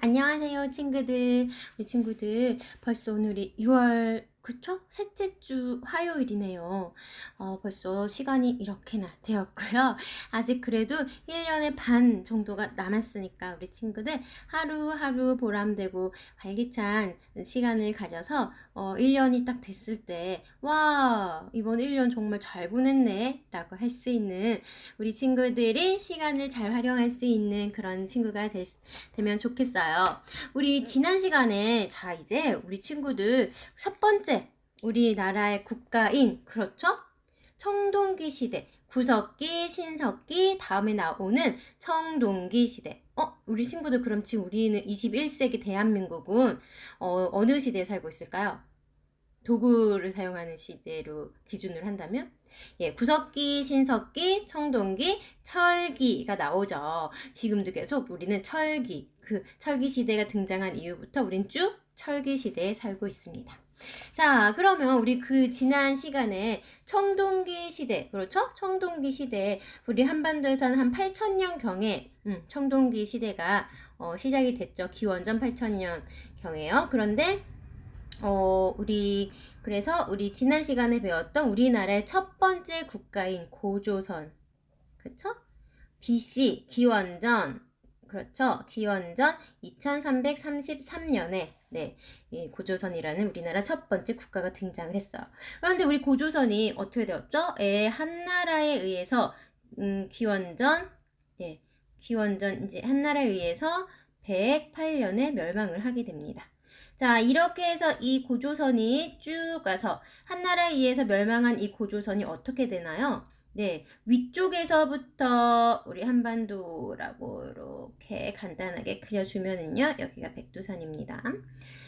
안녕하세요, 친구들. 우리 친구들, 벌써 오늘이 6월, 그쵸? 셋째 주 화요일이네요. 벌써 시간이 이렇게나 되었고요. 아직 그래도 1년의 반 정도가 남았으니까 우리 친구들 하루하루 보람되고 활기찬 시간을 가져서 1년이 딱 됐을 때, 와, 이번 1년 정말 잘 보냈네 라고 할 수 있는 우리 친구들이 시간을 잘 활용할 수 있는 그런 친구가 되면 좋겠어요. 우리 지난 시간에 이제 우리 친구들 첫 번째 우리나라의 국가인 그렇죠? 청동기 시대, 구석기, 신석기 다음에 나오는 청동기 시대. 우리 친구들 그럼 지금 우리는 21세기 대한민국은 어느 시대에 살고 있을까요? 도구를 사용하는 시대로 기준을 한다면 구석기, 신석기, 청동기, 철기가 나오죠. 지금도 계속 우리는 철기 시대가 등장한 이후부터 우린 쭉 철기 시대에 살고 있습니다. 자, 그러면 우리 그 지난 시간에 청동기 시대, 그렇죠? 청동기 시대, 우리 한반도에서는 한 8,000년경에 청동기 시대가 시작이 됐죠. 기원전 8,000년 경에요. 그런데 그래서 우리 지난 시간에 배웠던 우리나라의 첫 번째 국가인 고조선, 그렇죠? BC, 기원전 2333년에 이 고조선이라는 우리나라 첫 번째 국가가 등장을 했어요. 그런데 우리 고조선이 어떻게 되었죠? 한나라에 의해서 기원전 이제 한나라에 의해서 108년에 멸망을 하게 됩니다. 자, 이렇게 해서 이 고조선이 쭉 가서 한나라에 의해서 멸망한 이 고조선이 어떻게 되나요? 위쪽에서부터 우리 한반도라고 이렇게 간단하게 그려주면은요, 여기가 백두산입니다.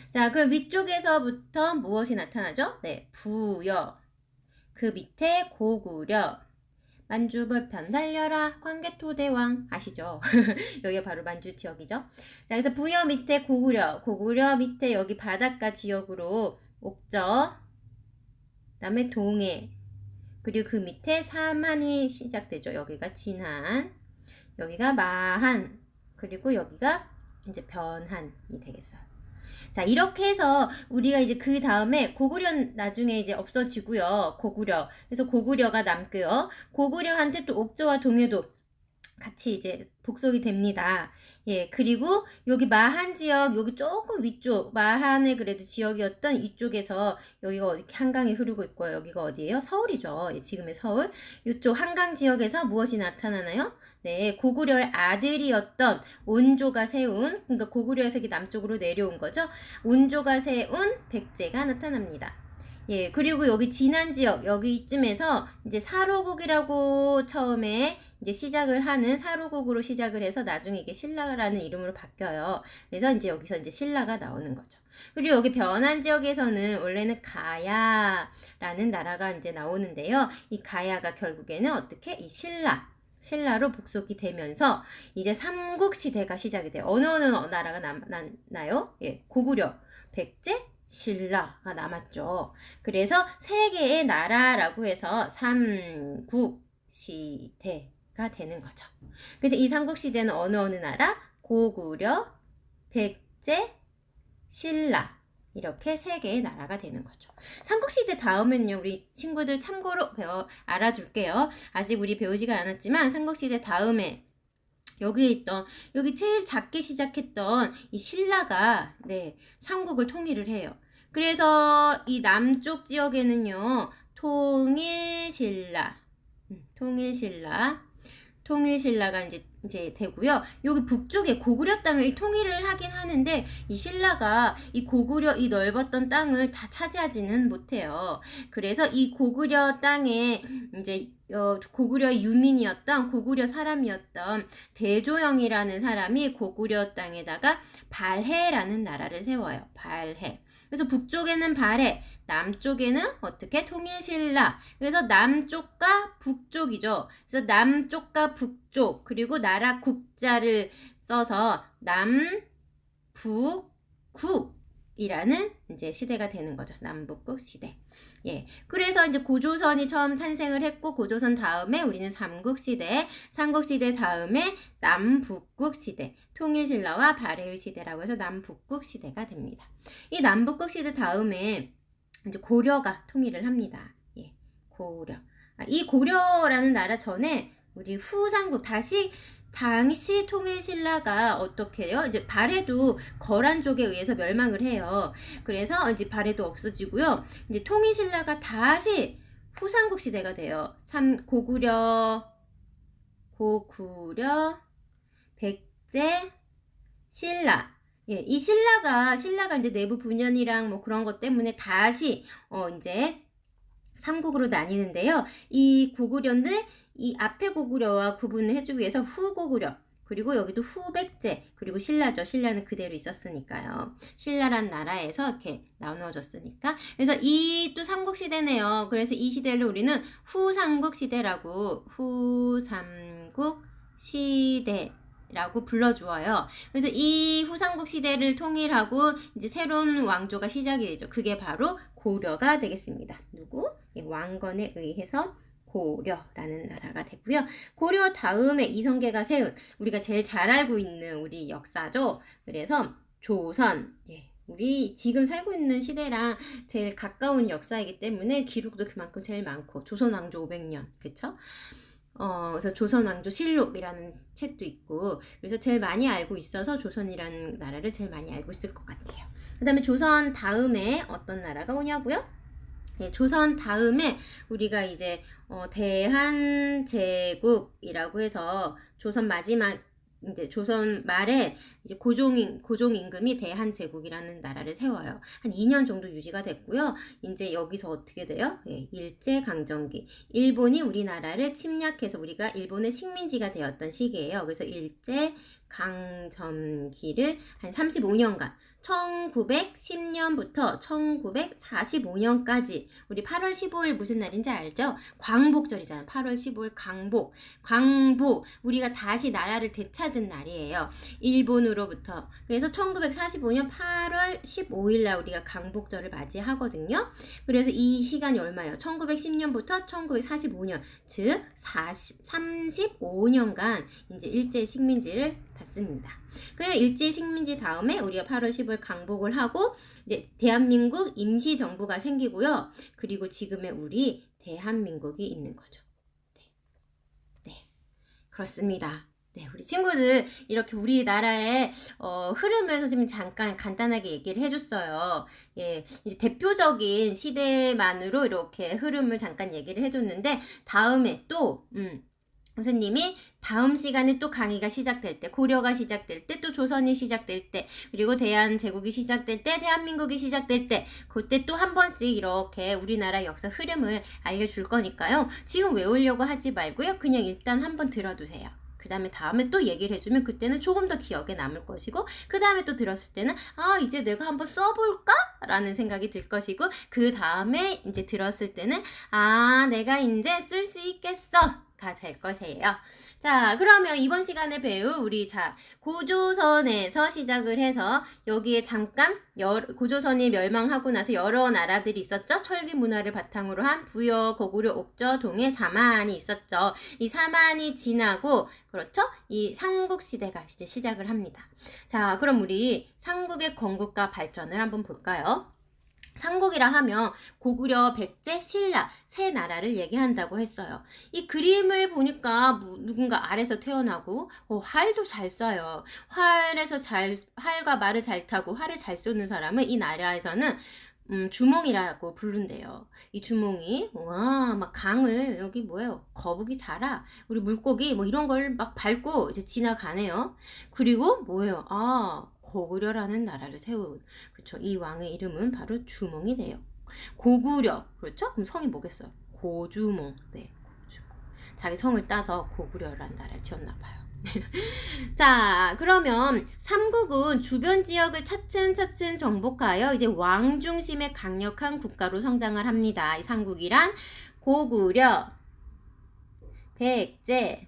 자, 그럼 위쪽에서부터 무엇이 나타나죠? 부여. 그 밑에 고구려. 만주벌편 달려라 광개토대왕 아시죠? 여기가 바로 만주 지역이죠. 자, 그래서 부여 밑에 고구려 밑에 여기 바닷가 지역으로 옥저, 그다음에 동해, 그리고 그 밑에 삼한이 시작되죠. 여기가 진한, 여기가 마한, 그리고 여기가 이제 변한이 되겠어요. 자, 이렇게 해서 우리가 이제 그 다음에 고구려 나중에 이제 없어지고요. 그래서 고구려가 남고요. 고구려한테 또 옥저와 동해도 같이 이제 복속이 됩니다. 그리고 여기 마한 지역, 여기 조금 위쪽, 마한의 그래도 지역이었던 이쪽에서 여기가 한강이 흐르고 있고요. 여기가 어디예요? 서울이죠. 지금의 서울. 이쪽 한강 지역에서 무엇이 나타나나요? 고구려의 아들이었던 온조가 세운, 그러니까 고구려에서 남쪽으로 내려온 거죠. 온조가 세운 백제가 나타납니다. 그리고 여기 진안 지역, 여기 이쯤에서 이제 사로국이라고 처음에 이제 사로국으로 시작을 해서 나중에 이게 신라라는 이름으로 바뀌어요. 그래서 이제 여기서 이제 신라가 나오는 거죠. 그리고 여기 변한 지역에서는 원래는 가야라는 나라가 이제 나오는데요. 이 가야가 결국에는 어떻게? 이 신라로 복속이 되면서 이제 삼국시대가 시작이 돼요. 어느 나라가 남나요? 고구려, 백제, 신라가 남았죠. 그래서 세 개의 나라라고 해서 삼국시대가 되는 거죠. 근데 이 삼국시대는 어느 나라? 고구려, 백제, 신라 이렇게 세 개의 나라가 되는 거죠. 삼국시대 다음은요, 우리 친구들 참고로 알아줄게요. 아직 우리 배우지가 않았지만 삼국시대 다음에 여기 제일 작게 시작했던 이 신라가 삼국을 통일을 해요. 그래서 이 남쪽 지역에는요, 통일신라가 이제 되고요. 여기 북쪽에 고구려 땅을 통일을 하긴 하는데 이 신라가 이 넓었던 땅을 다 차지하지는 못해요. 그래서 이 고구려 땅에 이제 고구려의 유민이었던 고구려 사람이었던 대조영이라는 사람이 고구려 땅에다가 발해라는 나라를 세워요. 발해. 그래서 북쪽에는 발해, 남쪽에는 어떻게? 통일신라. 그래서 남쪽과 북쪽이죠. 그래서 남쪽과 북쪽, 그리고 나라 국자를 써서 남, 북, 국. 이라는 이제 시대가 되는 거죠. 남북국 시대. 예. 그래서 이제 고조선이 처음 탄생을 했고, 고조선 다음에 우리는 삼국 시대, 삼국 시대 다음에 남북국 시대, 통일신라와 발해의 시대라고 해서 남북국 시대가 됩니다. 이 남북국 시대 다음에 이제 고려가 통일을 합니다. 예. 고려. 이 고려라는 나라 전에 우리 후삼국 당시 통일신라가 어떻게 해요? 이제 발해도 거란족에 의해서 멸망을 해요. 그래서 이제 발해도 없어지고요. 이제 통일신라가 다시 후삼국 시대가 돼요. 고구려, 백제, 신라. 예, 이 신라가 이제 내부 분열이랑 뭐 그런 것 때문에 다시 이제 삼국으로 나뉘는데요. 이 고구려인데 이 앞에 고구려와 구분을 해주기 위해서 후고구려, 그리고 여기도 후백제, 그리고 신라죠. 신라는 그대로 있었으니까요. 신라란 나라에서 이렇게 나누어졌으니까. 그래서 이 또 삼국시대네요. 그래서 이 시대를 우리는 후삼국시대라고, 후삼국시대라고 불러주어요. 그래서 이 후삼국시대를 통일하고 이제 새로운 왕조가 시작이 되죠. 그게 바로 고려가 되겠습니다. 누구? 왕건에 의해서 고려라는 나라가 되고요. 고려 다음에 이성계가 세운 우리가 제일 잘 알고 있는 우리 역사죠. 그래서 조선, 예, 우리 지금 살고 있는 시대랑 제일 가까운 역사이기 때문에 기록도 그만큼 제일 많고, 조선 왕조 500년, 그쵸? 그래서 조선 왕조 실록이라는 책도 있고, 그래서 제일 많이 알고 있어서 조선이라는 나라를 제일 많이 알고 있을 것 같아요. 그 다음에 조선 다음에 어떤 나라가 오냐고요? 예, 조선 다음에 우리가 이제 대한제국이라고 해서 조선 마지막, 이제 조선 말에 이제 고종 임금이 대한제국이라는 나라를 세워요. 한 2년 정도 유지가 됐고요. 이제 여기서 어떻게 돼요? 예, 일제강점기. 일본이 우리나라를 침략해서 우리가 일본의 식민지가 되었던 시기예요. 그래서 일제강점기를 한 35년간 1910년부터 1945년까지 우리 8월 15일 무슨 날인지 알죠? 광복절이잖아요. 8월 15일 광복. 우리가 다시 나라를 되찾은 날이에요. 일본으로부터. 그래서 1945년 8월 15일 날 우리가 광복절을 맞이하거든요. 그래서 이 시간이 얼마예요? 1910년부터 1945년, 즉 35년간 이제 일제 식민지를 받습니다. 그냥 일제 식민지 다음에 우리가 8월 15일 광복을 하고 이제 대한민국 임시정부가 생기고요. 그리고 지금의 우리 대한민국이 있는 거죠. 네. 그렇습니다. 네, 우리 친구들 이렇게 우리나라의 흐름을 선생님이 잠깐 간단하게 얘기를 해줬어요. 예, 이제 대표적인 시대만으로 이렇게 흐름을 잠깐 얘기를 해줬는데, 다음에 또 선생님이 다음 시간에 또 강의가 시작될 때, 고려가 시작될 때, 또 조선이 시작될 때, 그리고 대한제국이 시작될 때, 대한민국이 시작될 때, 그때 또 한 번씩 이렇게 우리나라 역사 흐름을 알려줄 거니까요. 지금 외우려고 하지 말고요. 그냥 일단 한번 들어두세요. 그 다음에 또 얘기를 해주면 그때는 조금 더 기억에 남을 것이고, 그 다음에 또 들었을 때는 이제 내가 한번 써볼까? 라는 생각이 들 것이고, 그 다음에 이제 들었을 때는 내가 이제 쓸 수 있겠어 가 될 것이에요. 자, 그러면 이번 시간에 배울 우리 고조선에서 시작을 해서 여기에 잠깐 고조선이 멸망하고 나서 여러 나라들이 있었죠. 철기 문화를 바탕으로 한 부여, 고구려, 옥저, 동해, 사만이 있었죠. 이 사만이 지나고, 그렇죠? 이 삼국시대가 이제 시작을 합니다. 자, 그럼 우리 삼국의 건국과 발전을 한번 볼까요? 삼국이라 하면 고구려, 백제, 신라 세 나라를 얘기한다고 했어요. 이 그림을 보니까 누군가 알에서 태어나고 활도 잘 쏴요. 활과 말을 잘 타고 활을 잘 쏘는 사람은 이 나라에서는 주몽이라고 부른대요. 이 주몽이 막 강을, 여기 뭐예요? 거북이 자라, 우리 물고기 뭐 이런 걸 막 밟고 이제 지나가네요. 그리고 뭐예요? 고구려라는 나라를 세운, 그렇죠? 이 왕의 이름은 바로 주몽이 돼요. 고구려, 그렇죠? 그럼 성이 뭐겠어요? 고주몽. 네, 고주몽. 자기 성을 따서 고구려라는 나라를 지었나 봐요. 자, 그러면 삼국은 주변 지역을 차츰차츰 정복하여 이제 왕 중심의 강력한 국가로 성장을 합니다. 이 삼국이란 고구려, 백제,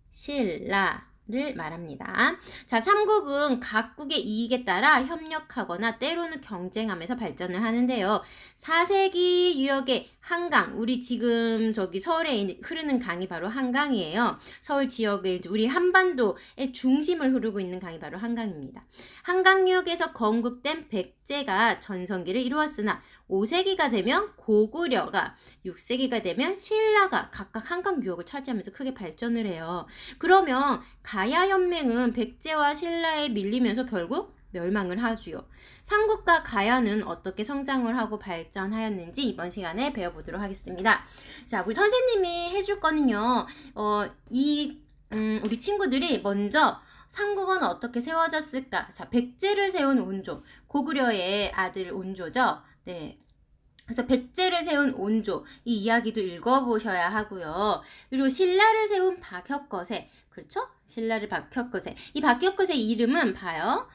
신라, 를 말합니다. 자, 삼국은 각국의 이익에 따라 협력하거나 때로는 경쟁하면서 발전을 하는데요. 4세기 유역의 한강, 우리 지금 저기 서울에 흐르는 강이 바로 한강이에요. 서울 지역의 우리 한반도의 중심을 흐르고 있는 강이 바로 한강입니다. 한강 유역에서 건국된 백제가 전성기를 이루었으나 5세기가 되면 고구려가, 6세기가 되면 신라가 각각 한강 유역을 차지하면서 크게 발전을 해요. 그러면 가야연맹은 백제와 신라에 밀리면서 결국 멸망을 하지요. 삼국과 가야는 어떻게 성장을 하고 발전하였는지 이번 시간에 배워보도록 하겠습니다. 자, 우리 선생님이 해줄 거는요. 우리 친구들이 먼저 삼국은 어떻게 세워졌을까? 자, 백제를 세운 온조, 고구려의 아들 온조죠. 네. 그래서 백제를 세운 온조, 이 이야기도 읽어보셔야 하고요. 그리고 신라를 세운 박혁거세, 그렇죠? 신라를 박혁거세. 이 박혁거세 이름은 봐요.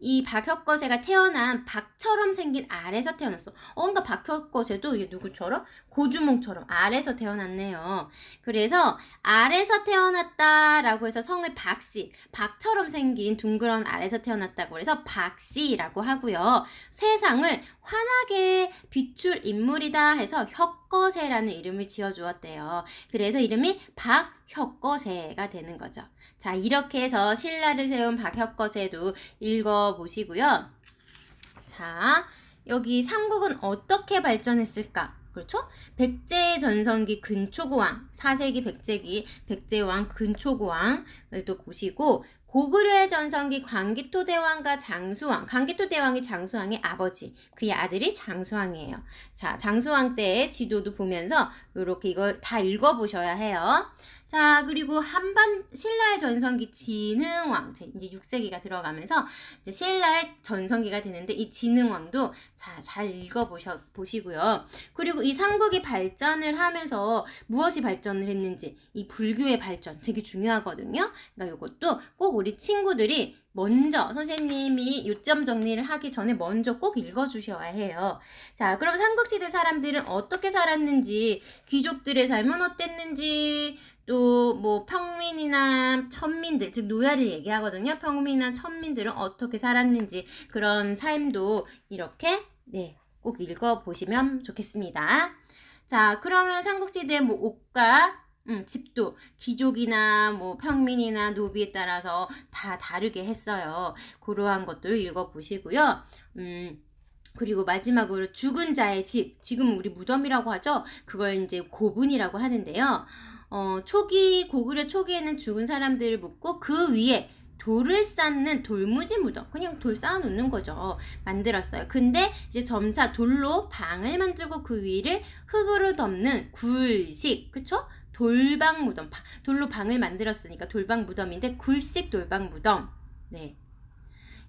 이 박혁거세가 태어난 박처럼 생긴 알에서 태어났어. 그러니까 박혁거세도 이게 누구처럼? 고주몽처럼 알에서 태어났네요. 그래서 알에서 태어났다라고 해서 성을 박씨, 박처럼 생긴 둥그런 알에서 태어났다고 해서 박씨라고 하고요. 세상을 환하게 비출 인물이다 해서 혁거세라는 이름을 지어주었대요. 그래서 이름이 박혁거세가 되는 거죠. 자, 이렇게 해서 신라를 세운 박혁거세도 읽어보시고요. 자, 여기 삼국은 어떻게 발전했을까? 그렇죠? 백제 전성기 근초고왕, 4세기 백제왕 근초고왕을 또 보시고, 고구려의 전성기 광기토대왕과 장수왕, 광기토대왕이 장수왕의 아버지, 그의 아들이 장수왕이에요. 자, 장수왕 때의 지도도 보면서 이렇게 이걸 다 읽어보셔야 해요. 자, 그리고 신라의 전성기 진흥왕, 이제 6세기가 들어가면서 이제 신라의 전성기가 되는데 이 진흥왕도 잘 읽어보시고요. 그리고 이 삼국이 발전을 하면서 무엇이 발전을 했는지, 이 불교의 발전 되게 중요하거든요. 그러니까 이것도 꼭 우리 친구들이 먼저 선생님이 요점 정리를 하기 전에 먼저 꼭 읽어주셔야 해요. 자, 그럼 삼국시대 사람들은 어떻게 살았는지, 귀족들의 삶은 어땠는지, 또 뭐 평민이나 천민들, 즉 노야를 얘기하거든요. 평민이나 천민들은 어떻게 살았는지 그런 삶도 이렇게 꼭 읽어보시면 좋겠습니다. 자, 그러면 삼국시대 뭐 옷과 집도 귀족이나 뭐 평민이나 노비에 따라서 다 다르게 했어요. 그러한 것들을 읽어보시고요. 그리고 마지막으로 죽은 자의 집, 지금 우리 무덤이라고 하죠. 그걸 이제 고분이라고 하는데요. 고구려 초기에는 죽은 사람들을 묻고 그 위에 돌을 쌓는 돌무지 무덤, 그냥 돌 쌓아놓는 거죠. 만들었어요. 근데 이제 점차 돌로 방을 만들고 그 위를 흙으로 덮는 굴식, 그쵸? 돌방 무덤, 돌로 방을 만들었으니까 돌방 무덤인데 굴식 돌방 무덤,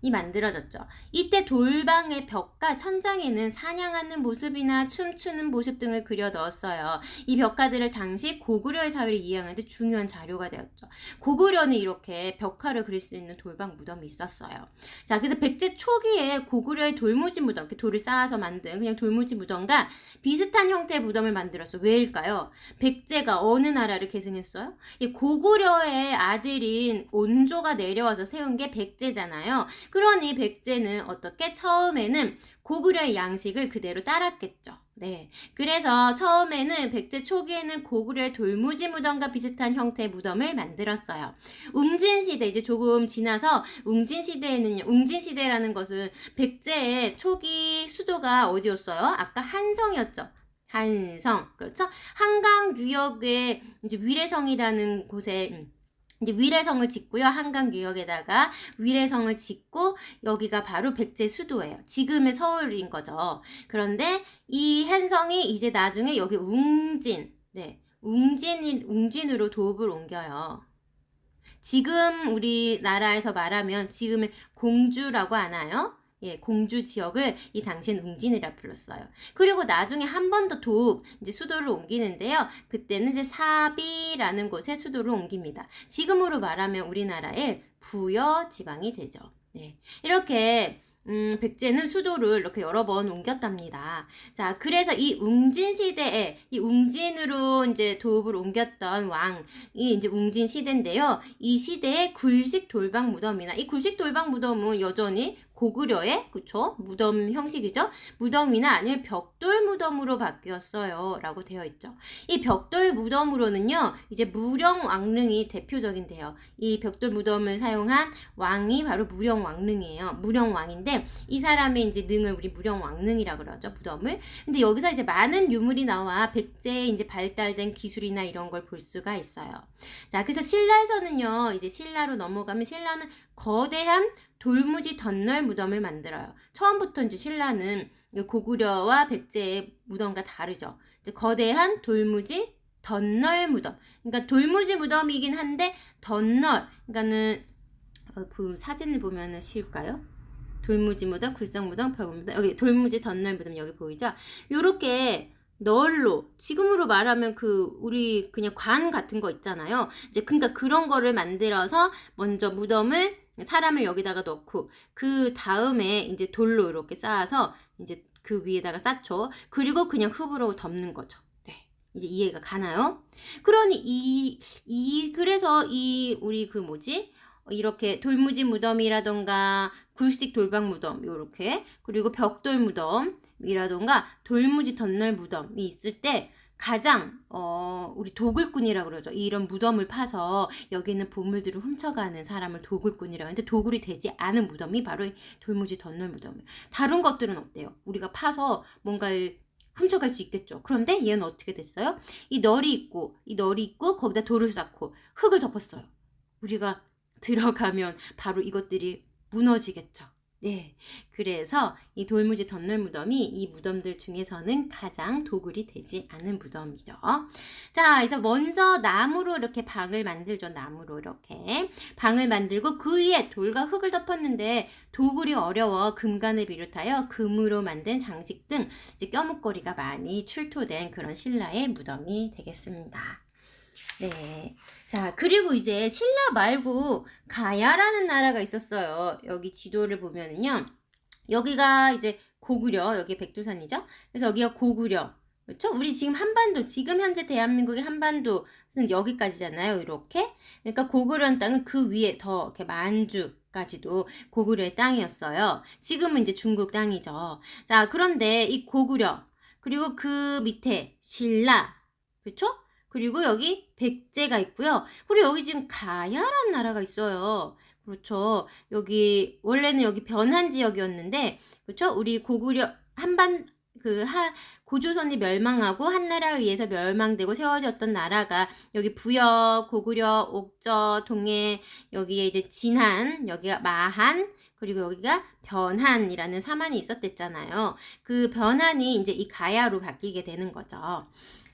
이 만들어졌죠. 이때 돌방의 벽과 천장에는 사냥하는 모습이나 춤추는 모습 등을 그려 넣었어요. 이 벽화들을 당시 고구려의 사회를 이해하는 데 중요한 자료가 되었죠. 고구려는 이렇게 벽화를 그릴 수 있는 돌방 무덤이 있었어요. 자, 그래서 백제 초기에 고구려의 돌무지 무덤, 이렇게 돌을 쌓아서 만든 그냥 돌무지 무덤과 비슷한 형태의 무덤을 만들었어요. 왜일까요? 백제가 어느 나라를 계승했어요? 이 고구려의 아들인 온조가 내려와서 세운 게 백제잖아요. 그러니 백제는 어떻게 처음에는 고구려의 양식을 그대로 따랐겠죠. 그래서 처음에는 백제 초기에는 고구려의 돌무지 무덤과 비슷한 형태의 무덤을 만들었어요. 웅진시대, 이제 조금 지나서 웅진시대에는요, 웅진시대라는 것은 백제의 초기 수도가 어디였어요? 아까 한성이었죠. 한성, 그렇죠? 한강 유역의 이제 위례성이라는 곳에 이제 위례성을 짓고요. 한강 유역에다가 위례성을 짓고 여기가 바로 백제 수도예요. 지금의 서울인 거죠. 그런데 이 한성이 이제 나중에 여기 웅진으로 도읍을 옮겨요. 지금 우리나라에서 말하면 지금의 공주라고 하나요? 공주 지역을 이 당시엔 웅진이라 불렀어요. 그리고 나중에 한 번 더 도읍, 이제 수도를 옮기는데요. 그때는 이제 사비라는 곳에 수도를 옮깁니다. 지금으로 말하면 우리나라의 부여 지방이 되죠. 이렇게 백제는 수도를 이렇게 여러 번 옮겼답니다. 자, 그래서 이 웅진 시대에 이 웅진으로 이제 도읍을 옮겼던 왕이 이제 웅진 시대인데요. 이 시대의 굴식 돌방 무덤이나 이 굴식 돌방 무덤은 여전히 고구려의 그쵸? 무덤 형식이죠. 무덤이나 아니면 벽돌 무덤으로 바뀌었어요. 라고 되어 있죠. 이 벽돌 무덤으로는요. 이제 무령왕릉이 대표적인데요. 이 벽돌 무덤을 사용한 왕이 바로 무령왕릉이에요. 무령왕인데 이 사람의 이제 능을 우리 무령왕릉이라 그러죠. 무덤을. 근데 여기서 이제 많은 유물이 나와 백제의 이제 발달된 기술이나 이런 걸 볼 수가 있어요. 자, 그래서 신라에서는요. 이제 신라로 넘어가면 신라는 거대한 돌무지 덧널 무덤을 만들어요. 처음부터 이제 신라는 고구려와 백제의 무덤과 다르죠. 이제 거대한 돌무지 덧널 무덤. 그러니까 돌무지 무덤이긴 한데 덧널. 그러니까는 그 사진을 보면은 쉬울까요? 돌무지 무덤, 굴성 무덤, 벽 무덤. 여기 돌무지 덧널 무덤 여기 보이죠? 요렇게 널로 지금으로 말하면 그 우리 그냥 관 같은 거 있잖아요. 이제 그러니까 그런 거를 만들어서 먼저 무덤을 사람을 여기다가 넣고 그 다음에 이제 돌로 이렇게 쌓아서 이제 그 위에다가 쌓죠. 그리고 그냥 흙으로 덮는 거죠. 네. 이제 이해가 가나요? 그러니 그래서 우리 그 뭐지? 이렇게 돌무지 무덤이라던가 굴식 돌방 무덤 요렇게 그리고 벽돌 무덤이라던가 돌무지 덧널 무덤이 있을 때 가장 우리 도굴꾼이라 그러죠. 이런 무덤을 파서 여기 있는 보물들을 훔쳐가는 사람을 도굴꾼이라고 하는데 도굴이 되지 않은 무덤이 바로 돌무지 덧널 무덤이에요. 다른 것들은 어때요? 우리가 파서 뭔가를 훔쳐갈 수 있겠죠. 그런데 얘는 어떻게 됐어요? 이 널이 있고 거기다 돌을 쌓고 흙을 덮었어요. 우리가 들어가면 바로 이것들이 무너지겠죠. 네. 그래서 이 돌무지 덧널 무덤이 이 무덤들 중에서는 가장 도굴이 되지 않은 무덤이죠. 자, 이제 먼저 나무로 이렇게 방을 만들죠. 나무로 이렇게 방을 만들고 그 위에 돌과 흙을 덮었는데 도굴이 어려워 금관을 비롯하여 금으로 만든 장식 등 이제 껴묵거리가 많이 출토된 그런 신라의 무덤이 되겠습니다. 네. 자, 그리고 이제 신라 말고 가야라는 나라가 있었어요. 여기 지도를 보면은요. 여기가 이제 고구려, 여기 백두산이죠. 그래서 여기가 고구려. 그렇죠? 우리 지금 한반도, 지금 현재 대한민국의 한반도는 여기까지잖아요. 이렇게. 그러니까 고구려는 땅은 그 위에 더 이렇게 만주까지도 고구려의 땅이었어요. 지금은 이제 중국 땅이죠. 자, 그런데 이 고구려, 그리고 그 밑에 신라, 그렇죠? 그리고 여기 백제가 있고요. 그리고 여기 지금 가야라는 나라가 있어요. 그렇죠. 여기 원래는 여기 변한 지역이었는데, 그렇죠? 우리 고구려 고조선이 멸망하고 한나라에 의해서 멸망되고 세워졌던 나라가 여기 부여, 고구려, 옥저, 동해, 여기에 이제 진한, 여기가 마한, 그리고 여기가 변한이라는 사만이 있었댔잖아요. 그 변한이 이제 이 가야로 바뀌게 되는 거죠.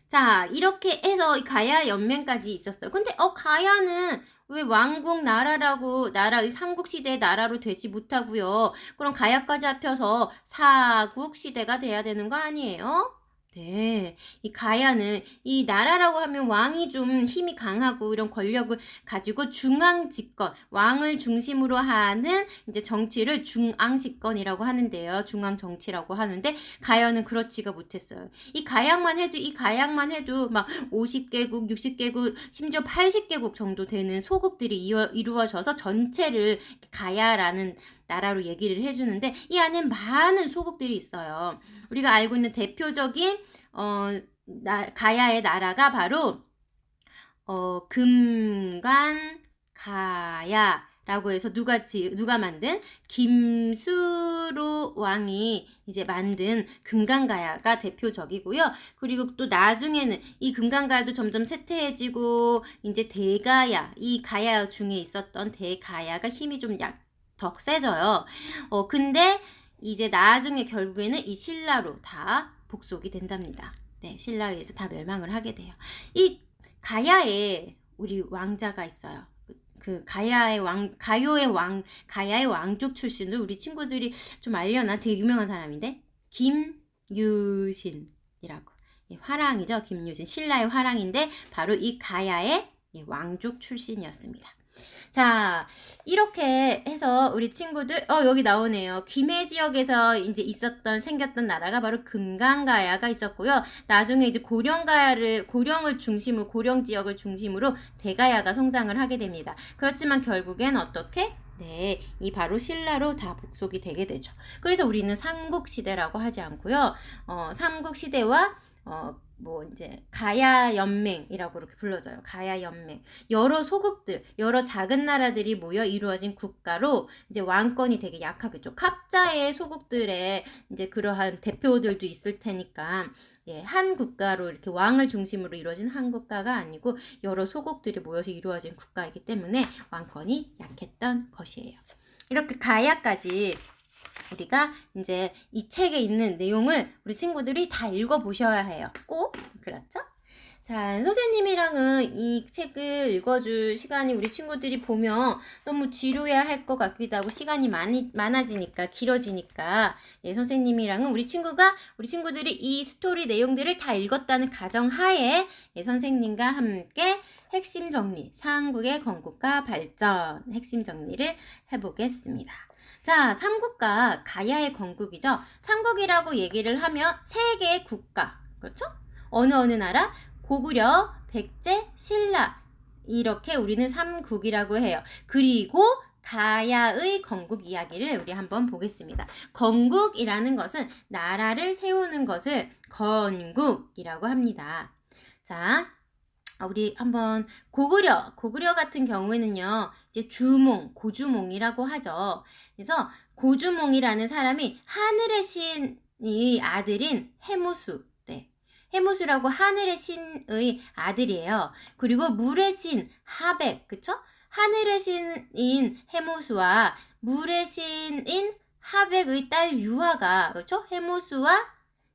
자, 이렇게 해서 가야 연맹까지 있었어요. 근데 가야는 왜 왕국 나라라고 삼국시대의 나라로 되지 못하고요. 그럼 가야까지 합쳐서 사국시대가 돼야 되는 거 아니에요? 네, 이 가야는 이 나라라고 하면 왕이 좀 힘이 강하고 이런 권력을 가지고 중앙 집권, 왕을 중심으로 하는 이제 정치를 중앙 집권이라고 하는데요. 중앙 정치라고 하는데 가야는 그렇지가 못했어요. 이 가야만 해도 막 50개국, 60개국, 심지어 80개국 정도 되는 소국들이 이루어져서 전체를 가야라는 나라로 얘기를 해주는데 이 안에 많은 소국들이 있어요. 우리가 알고 있는 대표적인 가야의 나라가 바로 금관 가야라고 해서 누가 만든 김수로 왕이 이제 만든 금강가야가 대표적이고요. 그리고 또 나중에는 이 금강가야도 점점 쇠퇴해지고 이제 대가야, 이 가야 중에 있었던 대가야가 힘이 좀 더 세져요. 근데 이제 나중에 결국에는 이 신라로 다 복속이 된답니다. 네, 신라에 의해서 다 멸망을 하게 돼요. 이 가야에 우리 왕자가 있어요. 가야의 왕족 출신도 우리 친구들이 좀 알려나 되게 유명한 사람인데 김유신이라고. 화랑이죠. 김유신. 신라의 화랑인데 바로 이 가야의 왕족 출신이었습니다. 자, 이렇게 해서 우리 친구들, 여기 나오네요. 김해 지역에서 이제 생겼던 나라가 바로 금강가야가 있었고요. 나중에 이제 고령을 중심으로, 고령 지역을 중심으로 대가야가 성장을 하게 됩니다. 그렇지만 결국엔 어떻게? 네, 이 바로 신라로 다 복속이 되게 되죠. 그래서 우리는 삼국시대라고 하지 않고요. 삼국시대와 이제 가야연맹이라고 이렇게 불러져요. 가야연맹. 여러 소국들, 여러 작은 나라들이 모여 이루어진 국가로 이제 왕권이 되게 약하겠죠. 각자의 소국들의 이제 그러한 대표들도 있을 테니까 예, 한 국가로 이렇게 왕을 중심으로 이루어진 한 국가가 아니고 여러 소국들이 모여서 이루어진 국가이기 때문에 왕권이 약했던 것이에요. 이렇게 가야까지 우리가 이제 이 책에 있는 내용을 우리 친구들이 다 읽어보셔야 해요. 꼭. 그렇죠? 자, 선생님이랑은 이 책을 읽어줄 시간이 우리 친구들이 보면 너무 지루해야 할 것 같기도 하고 시간이 많아지니까, 길어지니까, 예, 선생님이랑은 우리 친구들이 이 스토리 내용들을 다 읽었다는 가정하에, 예, 선생님과 함께 핵심 정리, 삼국의 건국과 발전, 핵심 정리를 해보겠습니다. 자, 삼국과 가야의 건국이죠. 삼국이라고 얘기를 하면 세 개의 국가, 그렇죠? 어느 나라? 고구려, 백제, 신라, 이렇게 우리는 삼국이라고 해요. 그리고 가야의 건국 이야기를 우리 한번 보겠습니다. 건국이라는 것은 나라를 세우는 것을 건국이라고 합니다. 자, 우리 한번 고구려 같은 경우에는요, 이제 고주몽이라고 하죠. 그래서 고주몽이라는 사람이 하늘의 신의 아들인 해무수, 네. 해무수라고 하늘의 신의 아들이에요. 그리고 물의 신 하백, 그쵸? 하늘의 신인 해무수와 물의 신인 하백의 딸 유화가, 그쵸? 해무수와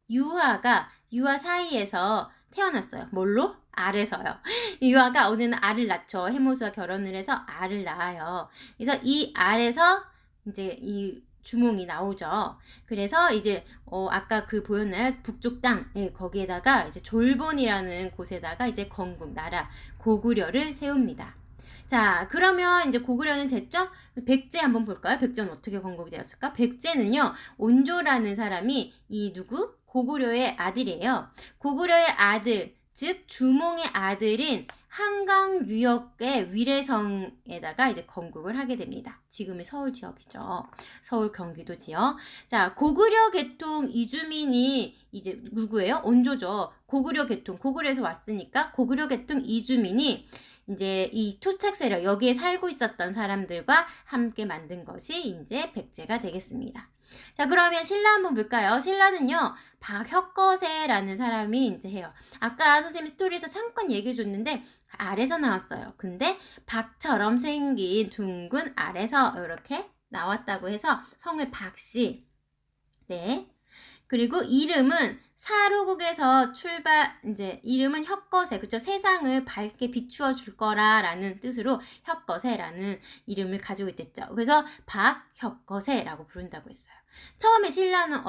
유화 사이에서 태어났어요. 뭘로? 알에서요. 유화가 어느 날 알을 낳죠. 해모수와 결혼을 해서 알을 낳아요. 그래서 이 알에서 이제 이 주몽이 나오죠. 그래서 이제 아까 보였나요? 북쪽 땅, 예, 거기에다가 이제 졸본이라는 곳에다가 이제 건국 나라 고구려를 세웁니다. 자, 그러면 이제 고구려는 됐죠? 백제 한번 볼까요? 백제는 어떻게 건국이 되었을까? 백제는요, 온조라는 사람이 고구려의 아들이에요. 고구려의 아들, 즉 주몽의 아들인 한강 유역의 위례성에다가 이제 건국을 하게 됩니다. 지금의 서울 지역이죠. 서울 경기도 지역. 자, 고구려 계통 이주민이 이제 누구예요? 온조죠. 고구려에서 왔으니까 고구려 계통 이주민이 이제 이 토착 세력, 여기에 살고 있었던 사람들과 함께 만든 것이 이제 백제가 되겠습니다. 자, 그러면 신라 한번 볼까요? 신라는요, 박혁거세라는 사람이 이제 해요. 아까 선생님 스토리에서 잠깐 얘기해 줬는데 알에서 나왔어요. 근데 박처럼 생긴 둥근 알에서 이렇게 나왔다고 해서 성을 박씨. 네. 그리고 이름은 사로국에서 이름은 혁거세, 그쵸? 세상을 밝게 비추어 줄 거라라는 뜻으로 혁거세라는 이름을 가지고 있댔죠. 그래서 박혁거세라고 부른다고 했어요. 처음에 신라는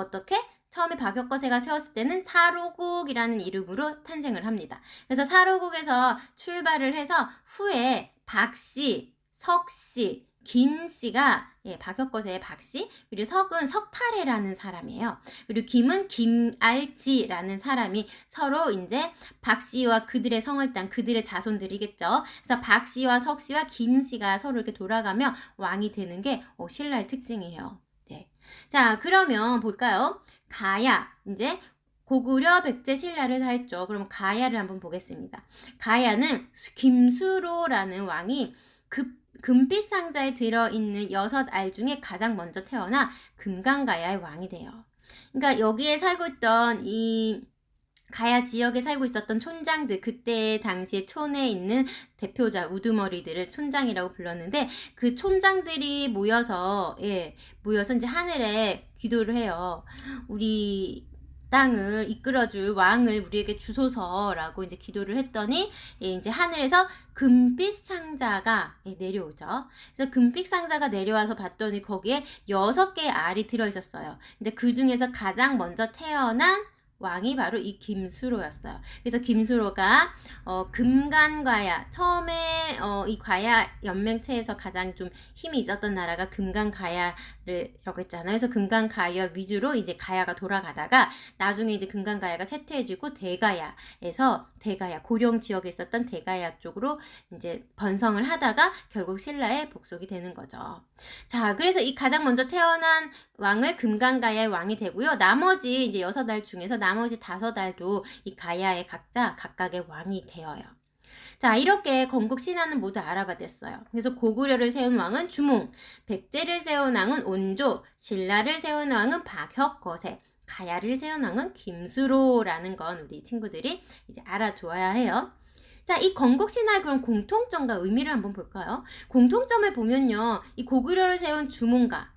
처음에 박혁거세가 세웠을 때는 사로국이라는 이름으로 탄생을 합니다. 그래서 사로국에서 출발을 해서 후에 박씨, 석씨, 김씨가 박혁거세의 박씨, 그리고 석은 석탈해라는 사람이에요. 그리고 김은 김알지라는 사람이 서로 이제 박씨와 그들의 성을 딴 그들의 자손들이겠죠. 그래서 박씨와 석씨와 김씨가 서로 이렇게 돌아가며 왕이 되는 게 신라의 특징이에요. 네. 자, 그러면 볼까요? 가야, 이제 고구려, 백제, 신라를 다 했죠. 그럼 가야를 한번 보겠습니다. 가야는 김수로라는 왕이 금빛 상자에 들어있는 6알 중에 가장 먼저 태어나 금강가야의 왕이 돼요. 그러니까 여기에 살고 있던 이 가야 지역에 살고 있었던 촌장들, 그때 당시에 촌에 있는 대표자 우두머리들을 촌장이라고 불렀는데 그 촌장들이 모여서 이제 하늘에 기도를 해요. 우리 땅을 이끌어줄 왕을 우리에게 주소서라고 이제 기도를 했더니 이제 하늘에서 금빛 상자가 내려오죠. 그래서 금빛 상자가 내려와서 봤더니 거기에 6개의 알이 들어있었어요. 근데 그 중에서 가장 먼저 태어난 왕이 바로 이 김수로였어요. 그래서 김수로가 금간과야, 처음에 이 과야 연맹체에서 가장 좀 힘이 있었던 나라가 금간가야라고 했잖아요. 그래서 금간가야 위주로 이제 가야가 돌아가다가 나중에 이제 금간가야가 쇠퇴해지고 대가야 고령 지역에 있었던 대가야 쪽으로 이제 번성을 하다가 결국 신라에 복속이 되는 거죠. 자, 그래서 이 가장 먼저 태어난 왕을 금간가야의 왕이 되고요. 나머지 이제 6알 중에서 나머지 5알도 이 가야의 각각의 왕이 되어요. 자, 이렇게 건국 신화는 모두 알아봤어요. 그래서 고구려를 세운 왕은 주몽, 백제를 세운 왕은 온조, 신라를 세운 왕은 박혁거세, 가야를 세운 왕은 김수로라는 건 우리 친구들이 이제 알아두어야 해요. 자, 이 건국 신화의 그런 공통점과 의미를 한번 볼까요? 공통점을 보면요, 이 고구려를 세운 주몽과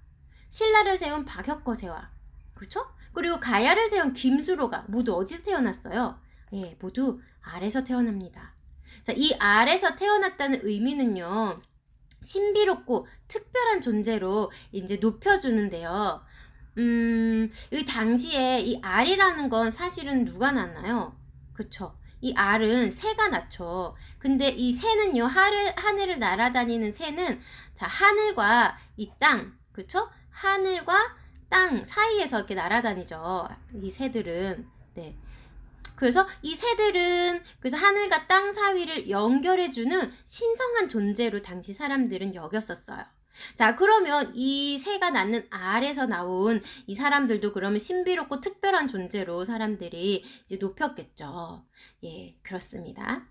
신라를 세운 박혁거세와, 그렇죠? 그리고 가야를 세운 김수로가 모두 어디서 태어났어요? 예, 모두 알에서 태어납니다. 자, 이 알에서 태어났다는 의미는요, 신비롭고 특별한 존재로 이제 높여주는데요. 이 당시에 이 알이라는 건 사실은 누가 낳나요? 그쵸? 이 알은 새가 낳죠. 근데 이 새는요, 하늘을 날아다니는 새는, 자, 하늘과 이 땅, 그쵸? 하늘과 땅 사이에서 이렇게 날아다니죠. 이 새들은. 네. 그래서 이 새들은 그래서 하늘과 땅 사이를 연결해주는 신성한 존재로 당시 사람들은 여겼었어요. 자, 그러면 이 새가 낳는 알에서 나온 이 사람들도 그러면 신비롭고 특별한 존재로 사람들이 이제 높였겠죠. 예, 그렇습니다.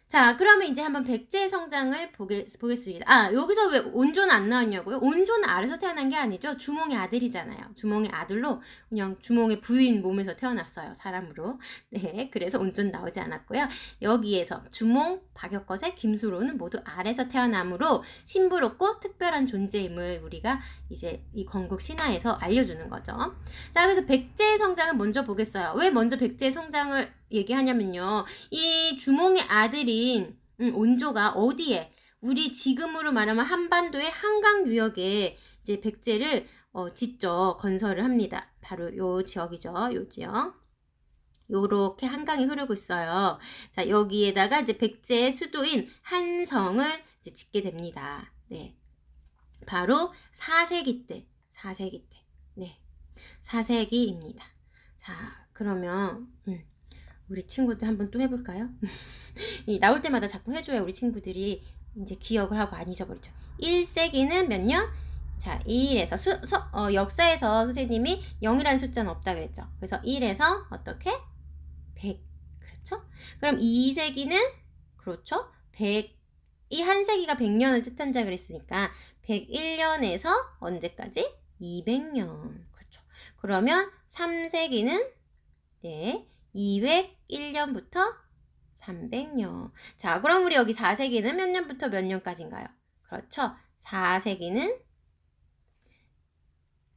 자, 그러면 이제 한번 백제의 성장을 보겠습니다. 아, 여기서 왜 온조는 안 나왔냐고요? 온조는 알에서 태어난 게 아니죠. 주몽의 아들이잖아요. 주몽의 아들로 그냥 주몽의 부인 몸에서 태어났어요. 사람으로. 네, 그래서 온조는 나오지 않았고요. 여기에서 주몽, 박혁거세, 김수로는 모두 알에서 태어나므로 신비롭고 특별한 존재임을 우리가 이제 이 건국 신화에서 알려주는 거죠. 자, 그래서 백제의 성장을 먼저 보겠어요. 왜 먼저 백제의 성장을 얘기하냐면요. 이 주몽의 아들인 온조가 어디에? 우리 지금으로 말하면 한반도의 한강 유역에 이제 백제를 짓죠. 건설을 합니다. 바로 요 지역이죠. 요 지역. 요렇게 한강이 흐르고 있어요. 자, 여기에다가 이제 백제의 수도인 한성을 이제 짓게 됩니다. 네. 바로 4세기 때. 네. 4세기입니다. 자, 그러면 우리 친구들 한번 또 해볼까요? 나올 때마다 자꾸 해줘야 우리 친구들이 이제 기억을 하고 안 잊어버리죠. 1세기는 몇 년? 자, 1에서 역사에서 선생님이 0이라는 숫자는 없다 그랬죠. 그래서 1에서 어떻게? 100. 그렇죠? 그럼 2세기는 그렇죠? 100. 이 한 세기가 100년을 뜻한다 그랬으니까 101년에서 언제까지? 200년. 그렇죠. 그러면 3세기는 네. 201년부터 300년. 자, 그럼 우리 여기 4세기는 몇 년부터 몇 년까지인가요? 그렇죠. 4세기는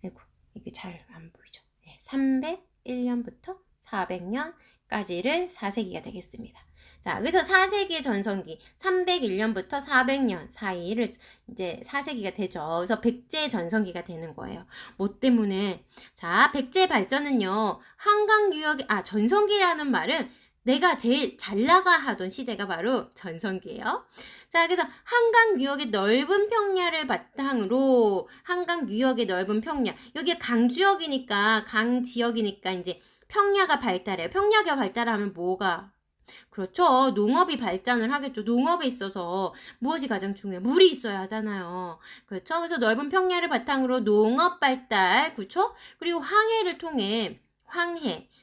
아이고, 이게 잘 안 보이죠. 네, 301년부터 400년까지를 4세기가 되겠습니다. 자, 그래서 4세기의 전성기 301년부터 400년 사이를 이제 4세기가 되죠. 그래서 백제의 전성기가 되는 거예요. 뭐 때문에? 자, 백제의 발전은요. 한강 유역의 전성기라는 말은 내가 제일 잘 나가 하던 시대가 바로 전성기예요. 자, 그래서 한강 유역의 넓은 평야를 바탕으로 한강 유역의 넓은 평야. 여기가 강지역이니까 이제 평야가 발달해요. 평야가 발달하면 뭐가? 그렇죠. 농업이 발전을 하겠죠. 농업에 있어서 무엇이 가장 중요해요? 물이 있어야 하잖아요. 그렇죠. 그래서 넓은 평야를 바탕으로 농업 발달, 그렇죠. 그리고 황해를 통해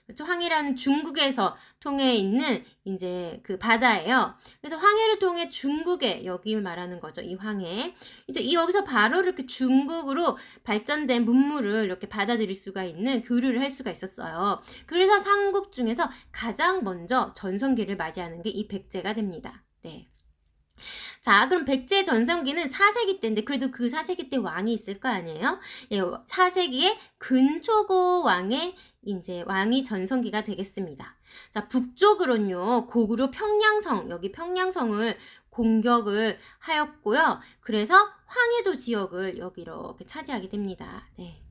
그렇죠. 황해라는 중국에서 통해 있는 이제 그 바다예요. 그래서 황해를 통해 중국에 여기 말하는 거죠. 이 황해. 이제 여기서 바로 이렇게 중국으로 발전된 문물을 이렇게 받아들일 수가 있는 교류를 할 수가 있었어요. 그래서 삼국 중에서 가장 먼저 전성기를 맞이하는 게 이 백제가 됩니다. 네. 자, 그럼 백제 전성기는 4세기 때인데 그래도 그 4세기 때 왕이 있을 거 아니에요? 예, 4세기에 근초고 왕이 전성기가 되겠습니다. 자, 북쪽으로는요, 고구려 평양성, 여기 평양성을 공격을 하였고요. 그래서 황해도 지역을 여기 이렇게 차지하게 됩니다. 네.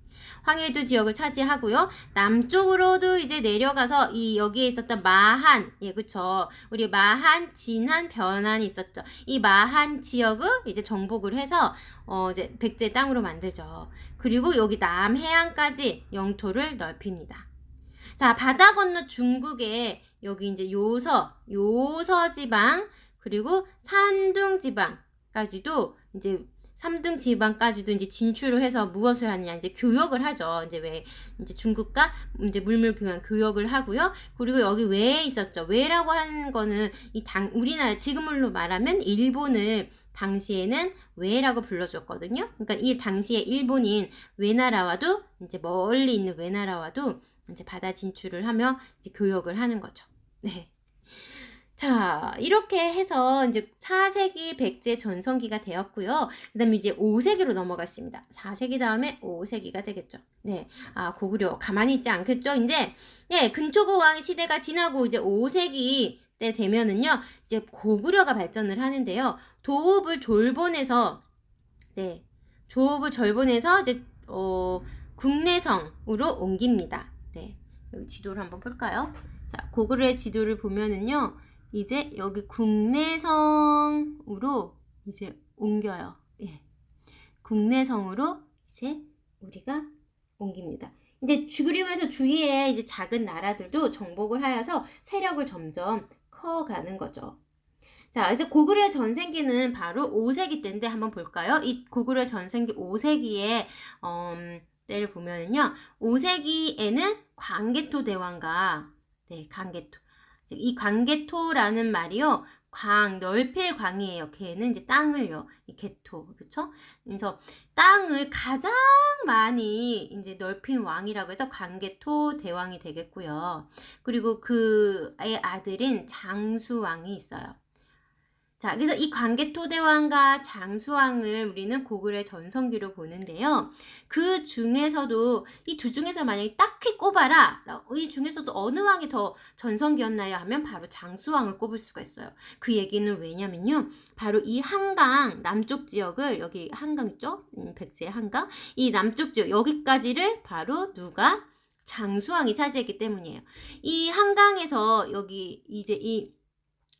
황해도 지역을 차지하고요. 남쪽으로도 이제 내려가서 이 여기에 있었던 마한, 예, 그쵸. 우리 마한, 진한, 변한이 있었죠. 이 마한 지역을 이제 정복을 해서 이제 백제 땅으로 만들죠. 그리고 여기 남해안까지 영토를 넓힙니다. 자, 바다 건너 중국에 여기 이제 요서 지방, 그리고 산둥 지방까지도 이제 삼등 지방까지도 이제 진출을 해서 무엇을 하느냐, 이제 교역을 하죠. 이제 왜 이제 중국과 이제 물물 교역을 하고요. 그리고 여기 외에 있었죠. 외라고 하는 거는 우리나라 지금으로 말하면 일본을 당시에는 외라고 불러줬거든요. 그러니까 이 당시에 일본인 외나라와도 이제 멀리 있는 외나라와도 이제 바다 진출을 하며 이제 교역을 하는 거죠. 네. 자, 이렇게 해서 이제 4세기 백제 전성기가 되었고요. 그 다음에 이제 5세기로 넘어갔습니다. 4세기 다음에 5세기가 되겠죠. 네. 아, 고구려 가만히 있지 않겠죠? 이제, 네, 근초고 왕 시대가 지나고 이제 5세기 때 되면은요, 이제 고구려가 발전을 하는데요. 도읍을 졸본해서, 네, 조읍을 졸본해서 이제, 국내성으로 옮깁니다. 네. 여기 지도를 한번 볼까요? 자, 고구려의 지도를 보면은요, 이제 여기 국내성으로 이제 옮겨요. 예. 국내성으로 이제 우리가 옮깁니다. 이제 그리면서 주위에 이제 작은 나라들도 정복을 하여서 세력을 점점 커가는 거죠. 자, 그래서 고구려 전생기는 바로 5세기 때인데 한번 볼까요? 이 고구려 전생기 5세기의 때를 보면은요, 5세기에는 광개토 대왕과, 네, 광개토. 이 광개토라는 말이요, 넓힐 광이에요. 걔는 이제 땅을요, 이 개토, 그쵸? 그래서 땅을 가장 많이 이제 넓힌 왕이라고 해서 광개토 대왕이 되겠고요. 그리고 그의 아들인 장수왕이 있어요. 자, 그래서 이 광개토대왕과 장수왕을 우리는 고구려 전성기로 보는데요. 그 중에서도 이 두 중에서 만약에 딱히 꼽아라, 이 중에서도 어느 왕이 더 전성기였나요? 하면 바로 장수왕을 꼽을 수가 있어요. 그 얘기는 왜냐면요, 바로 이 한강 남쪽 지역을, 여기 한강 있죠? 백제의 한강, 이 남쪽 지역 여기까지를 바로 누가? 장수왕이 차지했기 때문이에요. 이 한강에서 여기 이제 이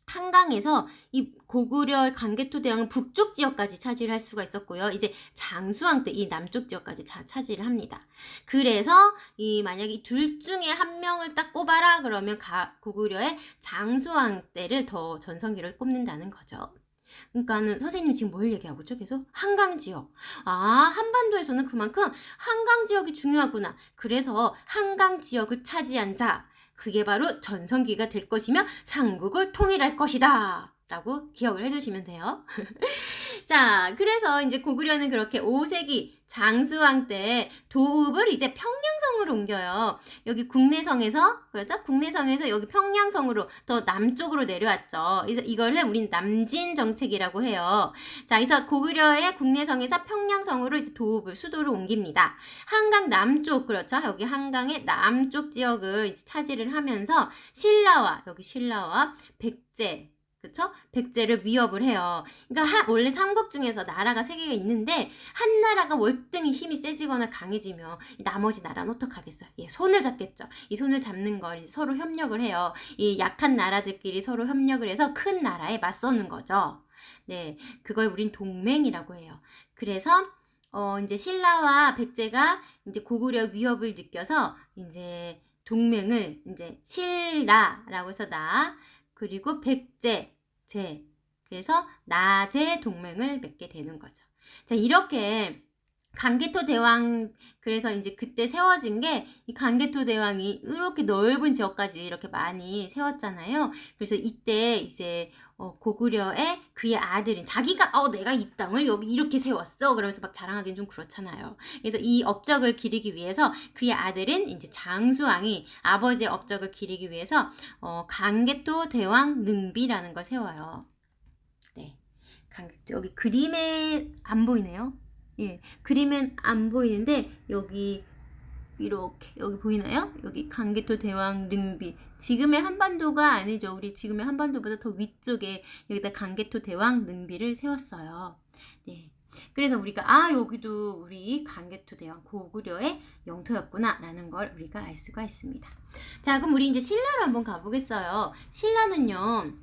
한강에서 이 고구려 광개토 대왕은 북쪽 지역까지 차지를 할 수가 있었고요. 이제 장수왕 때 이 남쪽 지역까지 차지를 합니다. 그래서 이 만약에 둘 중에 한 명을 딱 꼽아라 그러면 고구려의 장수왕 때를 더 전성기를 꼽는다는 거죠. 그러니까는 선생님이 지금 뭘 얘기하고 있죠? 계속 한강 지역. 아, 한반도에서는 그만큼 한강 지역이 중요하구나. 그래서 한강 지역을 차지한 자, 그게 바로 전성기가 될 것이며 삼국을 통일할 것이다 라고 기억을 해주시면 돼요. 자, 그래서 이제 고구려는 그렇게 5세기 장수왕 때 도읍을 이제 평양성으로 옮겨요. 여기 국내성에서, 그렇죠? 국내성에서 여기 평양성으로 더 남쪽으로 내려왔죠. 그래서 이거를 우린 남진 정책이라고 해요. 자, 그래서 고구려의 국내성에서 평양성으로 이제 도읍을, 수도를 옮깁니다. 한강 남쪽, 그렇죠? 여기 한강의 남쪽 지역을 이제 차지를 하면서 여기 신라와 백제, 그쵸? 백제를 위협을 해요. 그러니까 원래 삼국 중에서 나라가 3개가 있는데 한 나라가 월등히 힘이 세지거나 강해지면 나머지 나라는 어떡하겠어요? 예, 손을 잡겠죠. 이 손을 잡는 걸 이제 서로 협력을 해요. 이 약한 나라들끼리 서로 협력을 해서 큰 나라에 맞서는 거죠. 네, 그걸 우린 동맹이라고 해요. 그래서 이제 신라와 백제가 이제 고구려 위협을 느껴서 이제 동맹을 이제 신라라고 해서 그리고 백제, 그래서 나제 동맹을 맺게 되는 거죠. 자, 이렇게 광개토 대왕, 그래서 이제 그때 세워진 게 이 광개토 대왕이 이렇게 넓은 지역까지 이렇게 많이 세웠잖아요. 그래서 이때 이제 고구려의 그의 아들인 자기가 내가 이 땅을 여기 이렇게 세웠어 그러면서 막 자랑하기는 좀 그렇잖아요. 그래서 이 업적을 기리기 위해서 그의 아들인 이제 장수왕이 아버지의 업적을 기리기 위해서 광개토 대왕 능비라는 걸 세워요. 네, 여기 그림에 안 보이네요. 예, 그림은 안 보이는데 여기 이렇게 여기 보이나요? 여기 광개토 대왕 능비. 지금의 한반도가 아니죠. 우리 지금의 한반도보다 더 위쪽에 여기다 광개토 대왕 능비를 세웠어요. 네. 그래서 우리가 여기도 우리 간개토대왕 고구려의 영토였구나라는 걸 우리가 알 수가 있습니다. 자, 그럼 우리 이제 신라로 한번 가보겠어요. 신라는요,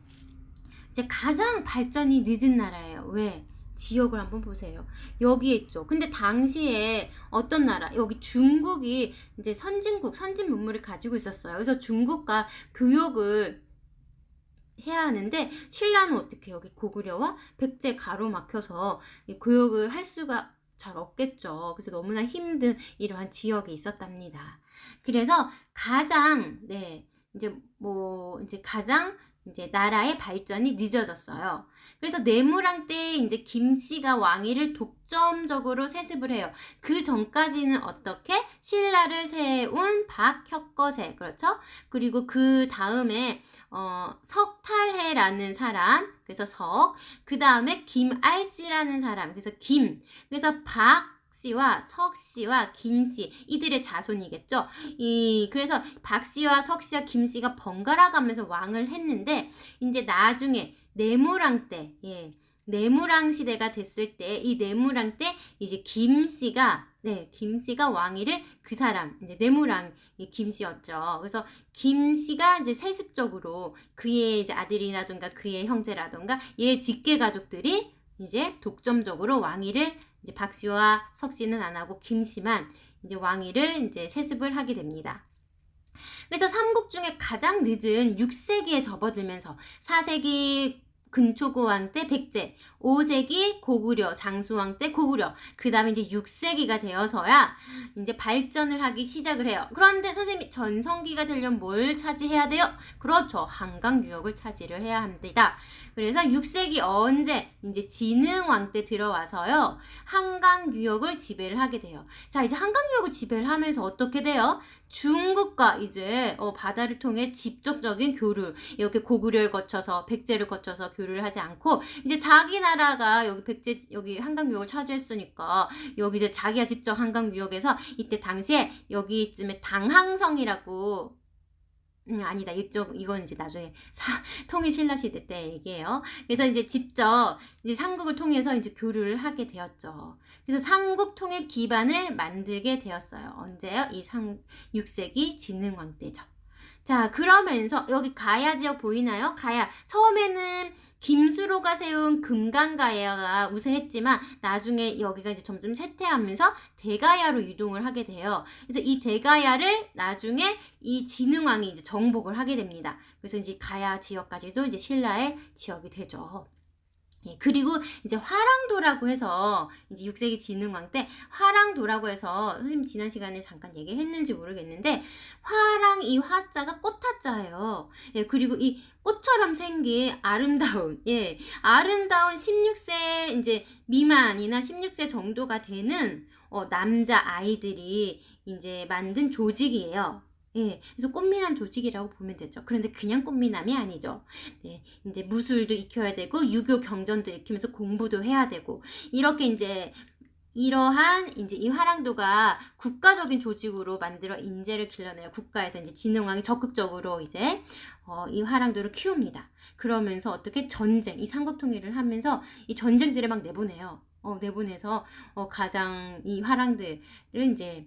이제 가장 발전이 늦은 나라예요. 왜? 지역을 한번 보세요. 여기에 있죠. 근데 당시에 어떤 나라? 여기 중국이 이제 선진 문물을 가지고 있었어요. 그래서 중국과 교역을 해야 하는데 신라는 어떻게 여기 고구려와 백제 가로막혀서 교역을 할 수가 잘 없겠죠. 그래서 너무나 힘든 이러한 지역이 있었답니다. 그래서 가장 이제 나라의 발전이 늦어졌어요. 그래서 내무랑 때 이제 김씨가 왕위를 독점적으로 세습을 해요. 그 전까지는 어떻게? 신라를 세운 박혁거세, 그렇죠? 그리고 그 다음에 석탈해라는 사람, 그래서 그 다음에 김알씨라는 사람, 그래서 그래서 박씨와 석씨와 김씨, 이들의 자손이겠죠. 그래서 박씨와 석씨와 김씨가 번갈아 가면서 왕을 했는데, 이제 나중에 내무랑 때, 내무랑 시대가 됐을 때, 이 내무랑 때 이제 김씨가 왕위를 그 사람, 이제 내무랑 김씨였죠. 그래서 김씨가 이제 세습적으로 그의 이제 아들이라든가 그의 형제라든가 얘 직계 가족들이 이제 독점적으로 왕위를 이제 박씨와 석씨는 안 하고 김씨만 이제 왕위를 이제 세습을 하게 됩니다. 그래서 삼국 중에 가장 늦은 6세기에 접어들면서 4세기 근초고왕 때 백제, 5세기 고구려, 장수왕 때 고구려, 그 다음에 이제 6세기가 되어서야 이제 발전을 하기 시작을 해요. 그런데 선생님이 전성기가 되려면 뭘 차지해야 돼요? 그렇죠. 한강 유역을 차지를 해야 합니다. 그래서 6세기 언제? 이제 진흥왕 때 들어와서요. 한강 유역을 지배를 하게 돼요. 자, 이제 한강 유역을 지배를 하면서 어떻게 돼요? 중국과 이제 바다를 통해 직접적인 교류, 이렇게 고구려를 거쳐서 백제를 거쳐서 교류를 하지 않고 이제 자기 나라가 여기 한강 유역을 차지했으니까 여기 이제 자기가 직접 한강 유역에서 이때 당시에 여기쯤에 당항성이라고 아니다. 이건 이제 나중에 통일 신라 시대 때 얘기해요. 그래서 이제 직접 이제 삼국을 통해서 이제 교류를 하게 되었죠. 그래서 삼국 통일 기반을 만들게 되었어요. 언제요? 6세기 진흥왕 때죠. 자, 그러면서 여기 가야 지역 보이나요? 가야. 처음에는 김수로가 세운 금강가야가 우세했지만 나중에 여기가 이제 점점 쇠퇴하면서 대가야로 이동을 하게 돼요. 그래서 이 대가야를 나중에 이 진흥왕이 이제 정복을 하게 됩니다. 그래서 이제 가야 지역까지도 이제 신라의 지역이 되죠. 그리고 이제 화랑도라고 해서 이제 6세기 진흥왕 때 화랑도라고 해서 선생님 지난 시간에 잠깐 얘기했는지 모르겠는데 이 화자가 꽃화자예요. 그리고 이 꽃처럼 생긴 아름다운 16세 이제 미만이나 16세 정도가 되는 남자 아이들이 이제 만든 조직이에요. 그래서 꽃미남 조직이라고 보면 되죠. 그런데 그냥 꽃미남이 아니죠. 이제 무술도 익혀야 되고 유교 경전도 익히면서 공부도 해야 되고 이렇게 이제 이러한 이제 이 화랑도가 국가적인 조직으로 만들어 인재를 길러내요. 국가에서 이제 진흥왕이 적극적으로 이제 이 화랑도를 키웁니다. 그러면서 어떻게 이 삼국 통일을 하면서 이 전쟁들을 막 내보내요. 내보내서 가장 이 화랑들을 이제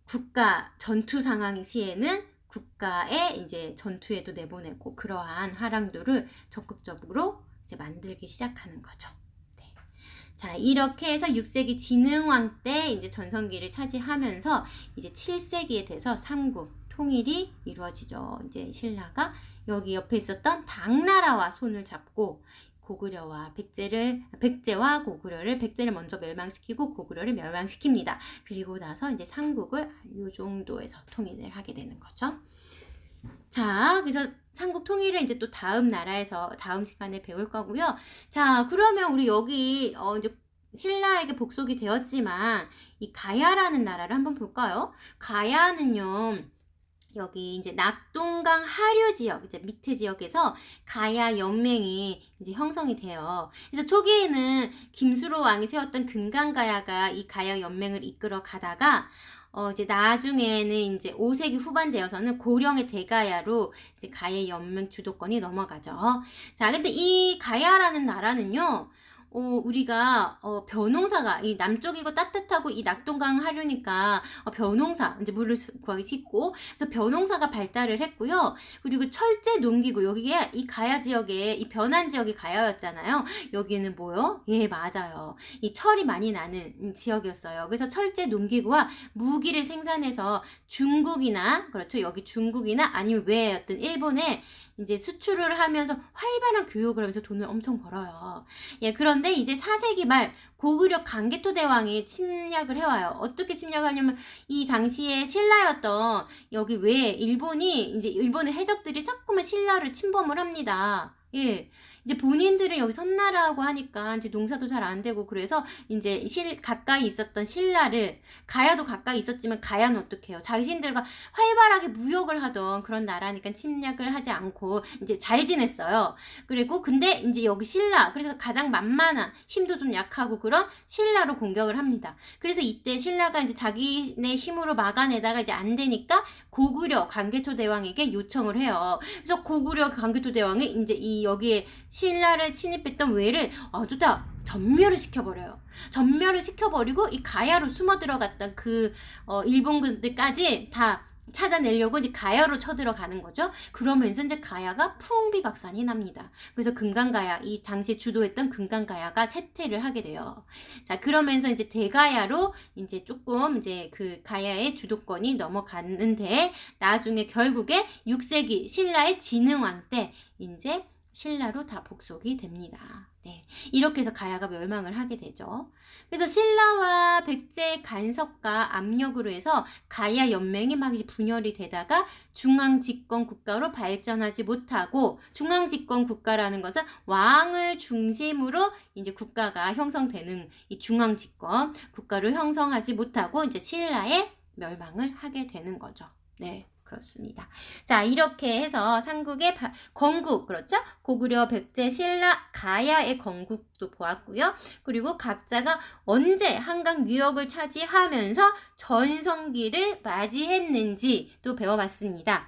국가 전투 상황 시에는 국가의 이제 전투에도 내보내고 그러한 화랑도를 적극적으로 이제 만들기 시작하는 거죠. 자, 이렇게 해서 6세기 진흥왕 때 이제 전성기를 차지하면서 이제 7세기에 돼서 삼국 통일이 이루어지죠. 이제 신라가 여기 옆에 있었던 당나라와 손을 잡고 고구려와 백제와 고구려를 백제를 먼저 멸망시키고 고구려를 멸망시킵니다. 그리고 나서 이제 삼국을 이 정도에서 통일을 하게 되는 거죠. 자, 그래서 삼국 통일을 이제 또 다음 시간에 배울 거고요. 자, 그러면 우리 여기 이제 신라에게 복속이 되었지만 이 가야라는 나라를 한번 볼까요? 가야는요. 여기 이제 낙동강 하류 지역, 이제 밑에 지역에서 가야 연맹이 이제 형성이 돼요. 그래서 초기에는 김수로 왕이 세웠던 금강가야가 이 가야 연맹을 이끌어 가다가 이제 나중에는 이제 5세기 후반 되어서는 고령의 대가야로 이제 가야 연맹 주도권이 넘어가죠. 자, 근데 이 가야라는 나라는요, 우리가 벼농사가 이 남쪽이고 따뜻하고 이 낙동강 하류니까 벼농사 이제 물을 구하기 쉽고 그래서 벼농사가 발달을 했고요. 그리고 철제 농기구 여기에 이 가야 지역에 이 변한 지역이 가야였잖아요. 여기는 뭐요? 예, 맞아요. 이 철이 많이 나는 지역이었어요. 그래서 철제 농기구와 무기를 생산해서 중국이나 그렇죠. 여기 중국이나 아니면 외 어떤 일본에 이제 수출을 하면서 활발한 교육을 하면서 돈을 엄청 벌어요. 예, 그런데 이제 4세기 말 고구려 강개토 대왕이 침략을 해와요. 어떻게 침략하냐면 이 당시에 신라였던 여기 외에 일본이 이제 일본의 해적들이 자꾸만 신라를 침범을 합니다. 예. 이제 본인들은 여기 섬나라고 하니까 이제 농사도 잘 안 되고 그래서 이제 가까이 있었던 신라를 가야도 가까이 있었지만 가야는 어떻게 해요? 자신들과 활발하게 무역을 하던 그런 나라니까 침략을 하지 않고 이제 잘 지냈어요. 그리고 근데 이제 여기 신라 그래서 가장 만만한 힘도 좀 약하고 그런 신라로 공격을 합니다. 그래서 이때 신라가 이제 자기네 힘으로 막아내다가 이제 안 되니까 고구려 강개토 대왕에게 요청을 해요. 그래서 고구려 강개토 대왕이 이제 이 여기에 신라를 침입했던 외를 아주 다 전멸을 시켜버려요. 전멸을 시켜버리고 이 가야로 숨어 들어갔던 그 일본군들까지 다 찾아내려고 이제 가야로 쳐들어가는 거죠. 그러면서 이제 가야가 풍비박산이 납니다. 그래서 금강가야 이 당시에 주도했던 금강가야가 쇠퇴를 하게 돼요. 자 그러면서 이제 대가야로 이제 조금 이제 그 가야의 주도권이 넘어갔는데 나중에 결국에 6세기 신라의 진흥왕 때 이제 신라로 다 복속이 됩니다. 네, 이렇게 해서 가야가 멸망을 하게 되죠. 그래서 신라와 백제의 간섭과 압력으로 해서 가야 연맹이 막 이제 분열이 되다가 중앙 집권 국가로 발전하지 못하고 중앙 집권 국가라는 것은 왕을 중심으로 이제 국가가 형성되는 이 중앙 집권 국가를 형성하지 못하고 이제 신라의 멸망을 하게 되는 거죠. 네. 그렇습니다. 자, 이렇게 해서 삼국의 건국, 그렇죠? 고구려, 백제, 신라, 가야의 건국도 보았고요. 그리고 각자가 언제 한강 유역을 차지하면서 전성기를 맞이했는지 또 배워봤습니다.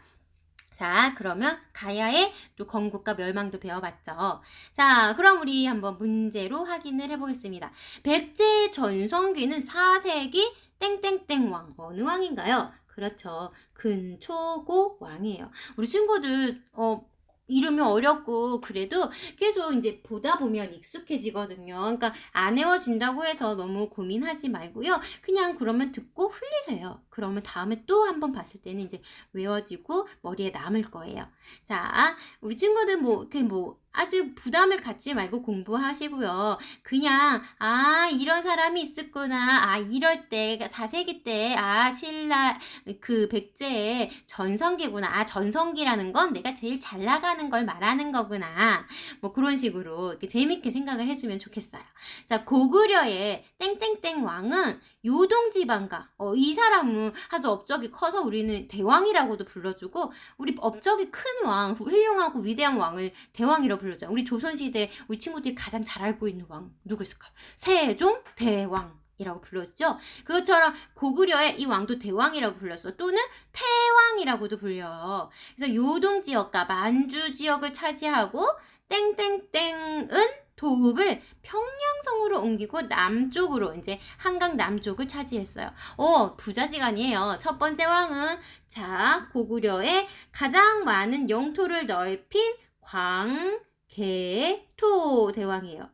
자, 그러면 가야의 또 건국과 멸망도 배워봤죠. 자, 그럼 우리 한번 문제로 확인을 해보겠습니다. 백제의 전성기는 4세기 땡땡땡 왕, 어느 왕인가요? 그렇죠. 근초고 왕이에요. 우리 친구들 이름이 어렵고 그래도 계속 이제 보다 보면 익숙해지거든요. 그러니까 안 외워진다고 해서 너무 고민하지 말고요. 그냥 그러면 듣고 흘리세요. 그러면 다음에 또 한번 봤을 때는 이제 외워지고 머리에 남을 거예요. 자, 우리 친구들 이렇게 아주 부담을 갖지 말고 공부하시고요. 그냥 이런 사람이 있었구나. 이럴 때 4세기 때 신라 그 백제의 전성기구나. 전성기라는 건 내가 제일 잘 나가는 걸 말하는 거구나. 그런 식으로 이렇게 재밌게 생각을 해주면 좋겠어요. 자, 고구려의 땡땡땡 왕은 요동지방가. 이 사람은 아주 업적이 커서 우리는 대왕이라고도 불러주고 우리 업적이 큰 왕, 훌륭하고 위대한 왕을 대왕이라고 불렀잖아요. 우리 조선시대 우리 친구들이 가장 잘 알고 있는 왕 누구 있을까요? 세종 대왕이라고 불렀죠. 그것처럼 고구려의 이 왕도 대왕이라고 불렀어. 또는 태왕이라고도 불려요. 그래서 요동 지역과 만주 지역을 차지하고 땡땡땡은 도읍을 평양성으로 옮기고 남쪽으로 이제 한강 남쪽을 차지했어요. 부자지간이에요. 첫 번째 왕은 고구려의 가장 많은 영토를 넓힌 광개토 대왕이에요.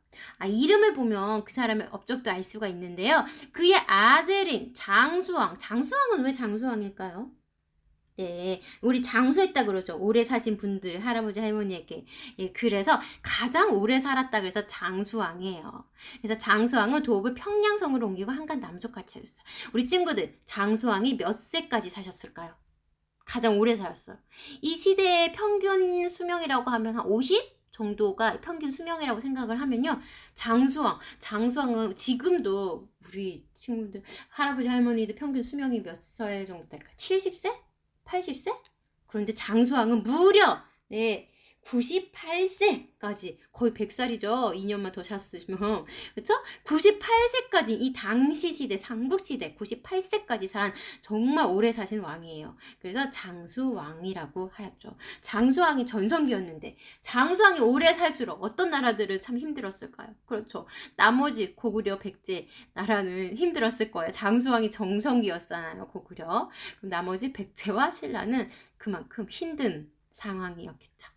이름을 보면 그 사람의 업적도 알 수가 있는데요. 그의 아들인 장수왕. 장수왕은 왜 장수왕일까요? 네, 우리 장수했다 그러죠. 오래 사신 분들, 할아버지, 할머니에게. 예, 그래서 가장 오래 살았다 그래서 장수왕이에요. 그래서 장수왕은 도읍을 평양성으로 옮기고 한강 남쪽까지 차렸어요. 우리 친구들, 장수왕이 몇 세까지 사셨을까요? 가장 오래 살았어요. 이 시대의 평균 수명이라고 하면 한 50? 정도가 평균 수명이라고 생각을 하면요. 장수왕은 지금도 우리 친구들, 할아버지, 할머니들 평균 수명이 몇 살 정도 될까요? 70세? 80세? 그런데 장수왕은 무려 98세까지 거의 100살이죠. 2년만 더 샀으면. 그렇죠? 98세까지 이 당시 시대 삼국시대 98세까지 산 정말 오래 사신 왕이에요. 그래서 장수왕이라고 하였죠. 장수왕이 전성기였는데 장수왕이 오래 살수록 어떤 나라들은 참 힘들었을까요? 그렇죠. 나머지 고구려 백제 나라는 힘들었을 거예요. 장수왕이 정성기였잖아요. 고구려. 그럼 나머지 백제와 신라는 그만큼 힘든 상황이었겠죠.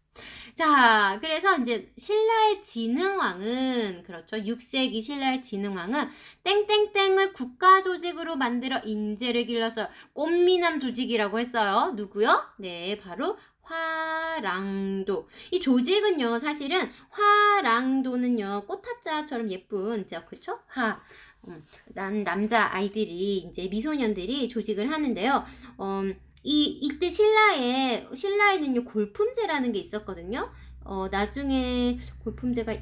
자, 그래서 이제 신라의 진흥왕은 그렇죠. 6세기 신라의 진흥왕은 땡땡땡을 국가 조직으로 만들어 인재를 길러서 꽃미남 조직이라고 했어요. 누구요? 네, 바로 화랑도. 이 조직은요, 사실은 화랑도는요, 꽃화자처럼 예쁜, 그쵸? 남자 아이들이 이제 미소년들이 조직을 하는데요. 이때 신라에는요, 골품제라는 게 있었거든요. 나중에 골품제가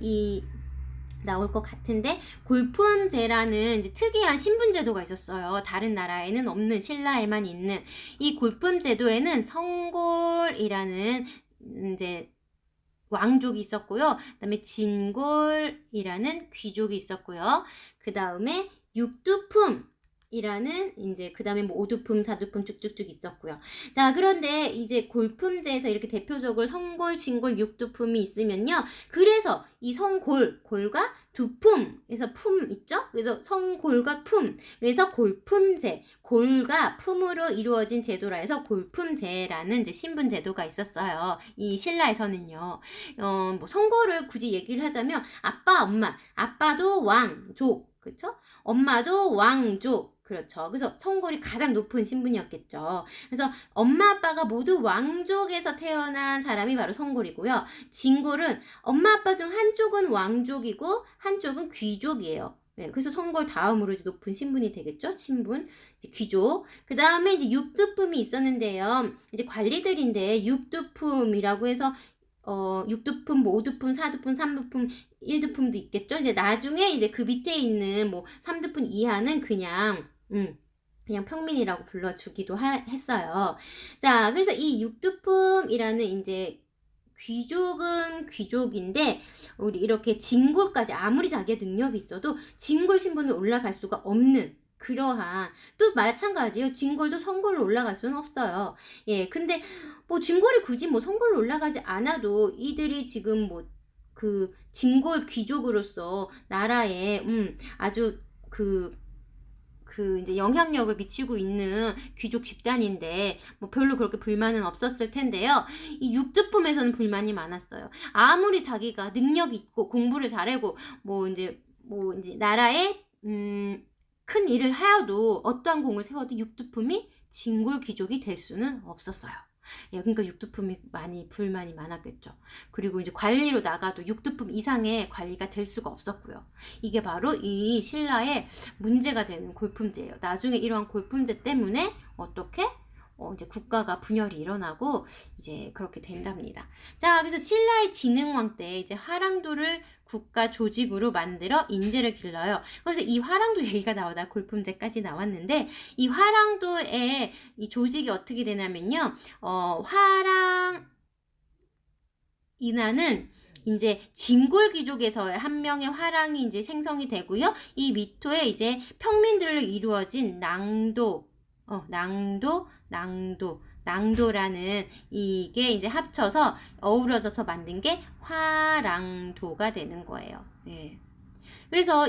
나올 것 같은데, 골품제라는 이제 특이한 신분제도가 있었어요. 다른 나라에는 없는, 신라에만 있는. 이 골품제도에는 성골이라는 이제 왕족이 있었고요. 그 다음에 진골이라는 귀족이 있었고요. 그 다음에 육두품 이라는 이제 그 다음에 뭐 오두품, 사두품 쭉쭉쭉 있었고요. 자, 그런데 이제 골품제에서 이렇게 대표적으로 성골, 진골, 육두품이 있으면요. 그래서 이 골과 두품에서 품 있죠? 그래서 성골과 품. 그래서 골품제, 골과 품으로 이루어진 제도라 해서 골품제라는 이제 신분 제도가 있었어요. 이 신라에서는요. 뭐 성골을 굳이 얘기를 하자면 아빠, 엄마, 아빠도 왕족, 그렇죠? 엄마도 왕족. 그렇죠. 그래서 성골이 가장 높은 신분이었겠죠. 그래서 엄마 아빠가 모두 왕족에서 태어난 사람이 바로 성골이고요. 진골은 엄마 아빠 중 한쪽은 왕족이고 한쪽은 귀족이에요. 네, 그래서 성골 다음으로 이제 높은 신분이 되겠죠. 신분, 이제 귀족. 그 다음에 이제 육두품이 있었는데요. 이제 관리들인데 육두품이라고 해서 육두품, 뭐 5두품, 4두품, 3두품, 1두품도 있겠죠. 이제 나중에 이제 그 밑에 있는 뭐 3두품 이하는 그냥 평민이라고 불러주기도 했어요. 자, 그래서 이 육두품이라는 이제 귀족은 귀족인데 우리 이렇게 진골까지 아무리 자기의 능력이 있어도 진골 신분을 올라갈 수가 없는 그러한 또 마찬가지예요. 진골도 성골로 올라갈 수는 없어요. 예, 근데 뭐 진골이 굳이 뭐 성골로 올라가지 않아도 이들이 지금 뭐 그 진골 귀족으로서 나라에 아주 이제 영향력을 미치고 있는 귀족 집단인데 뭐 별로 그렇게 불만은 없었을 텐데요. 이 육두품에서는 불만이 많았어요. 아무리 자기가 능력이 있고 공부를 잘하고 뭐 이제 나라에 큰 일을 하여도 어떠한 공을 세워도 육두품이 진골 귀족이 될 수는 없었어요. 예, 그러니까 육두품이 불만이 많았겠죠. 그리고 이제 관리로 나가도 육두품 이상의 관리가 될 수가 없었고요. 이게 바로 이 신라의 문제가 되는 골품제예요. 나중에 이러한 골품제 때문에 어떻게? 이제 국가가 분열이 일어나고 이제 그렇게 된답니다. 자, 그래서 신라의 진흥왕 때 이제 화랑도를 국가 조직으로 만들어 인재를 길러요. 그래서 이 화랑도 얘기가 나오다 골품제까지 나왔는데 이 화랑도의 이 조직이 어떻게 되냐면요. 화랑인하는 이제 진골 귀족에서의 한 명의 화랑이 이제 생성이 되고요. 이 밑토에 이제 평민들로 이루어진 낭도라는 이게 이제 합쳐서 어우러져서 만든 게 화랑도가 되는 거예요. 예. 그래서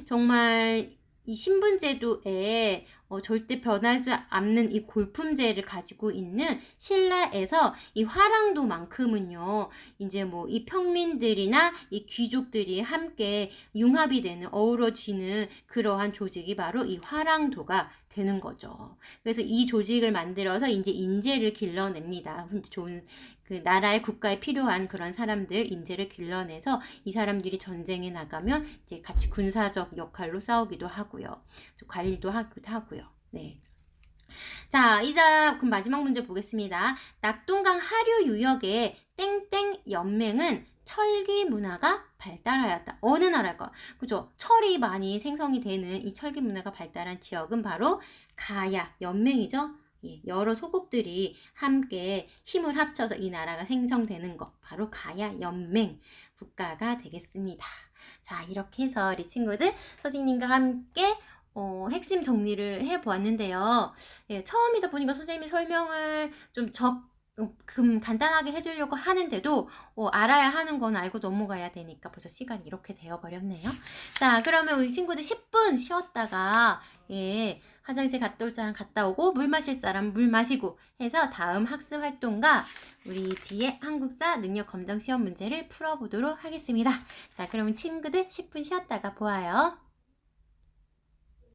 정말 이 신분제도에 절대 변하지 않는 이 골품제를 가지고 있는 신라에서 이 화랑도만큼은요, 이제 뭐 이 평민들이나 이 귀족들이 함께 융합이 되는, 어우러지는 그러한 조직이 바로 이 화랑도가 되는 거죠. 그래서 이 조직을 만들어서 이제 인재를 길러냅니다. 좋은 그 나라의 국가에 필요한 그런 사람들 인재를 길러내서 이 사람들이 전쟁에 나가면 이제 같이 군사적 역할로 싸우기도 하고요. 관리도 하고요. 네. 자, 그럼 마지막 문제 보겠습니다. 낙동강 하류 유역의 땡땡 연맹은 철기 문화가 발달하였다. 어느 나라일까? 그죠? 철이 많이 생성이 되는 이 철기 문화가 발달한 지역은 바로 가야 연맹이죠. 예, 여러 소국들이 함께 힘을 합쳐서 이 나라가 생성되는 것, 바로 가야 연맹 국가가 되겠습니다. 자, 이렇게 해서 우리 친구들 선생님과 함께 핵심 정리를 해보았는데요. 예, 처음이다 보니까 선생님이 설명을 좀 간단하게 해주려고 하는데도 알아야 하는 건 알고 넘어가야 되니까 벌써 시간이 이렇게 되어버렸네요. 자, 그러면 우리 친구들 10분 쉬었다가 예, 화장실 갔다 올 사람 갔다 오고 물 마실 사람 물 마시고 해서 다음 학습 활동과 우리 뒤에 한국사 능력 검정 시험 문제를 풀어보도록 하겠습니다. 자, 그러면 친구들 10분 쉬었다가 보아요.